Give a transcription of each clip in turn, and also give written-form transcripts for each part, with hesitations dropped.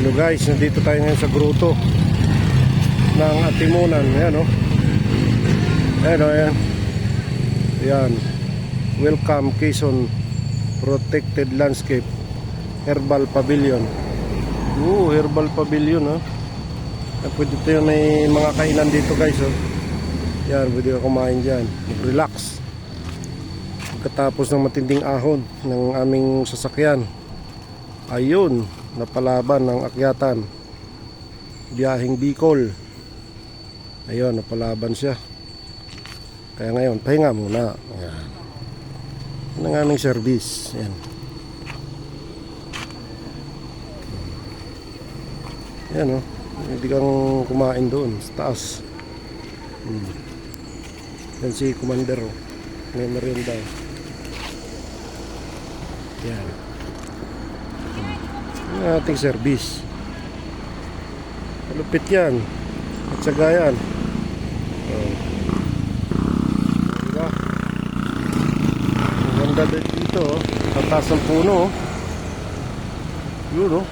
Hello guys, nandito tayo ngayon sa gruto ng Atimunan. Ayan o. Ayan o, ayan. Ayan. Welcome Quezon Protected Landscape Herbal Pavilion. Herbal Pavilion o. Pwede tayo, may mga kainan dito guys o. Yan, pwede ka kumain dyan. Mag-relax pagkatapos ng matinding ahon ng aming sasakyan. Ayun, napalaban ng akyatan biyaheng Bicol. Ayun, napalaban siya. Kaya ngayon, pahinga muna. Ayan. Yan ang aming service. Ayan. Ayan o. Hindi kang kumain doon sa taas. Yan si Commander o. May merienda. Yan ang ating service. Malupit yan at saka yan. Diba? Ang ganda dito oh. Tatas ng puno oh. Yun oh.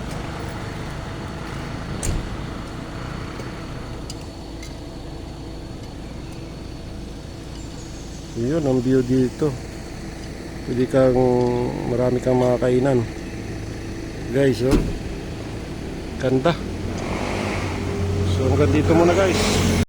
Yun ang view dito. Pwede kang, marami kang mga kainan guys oh. Ganda. So hanggang dito muna guys.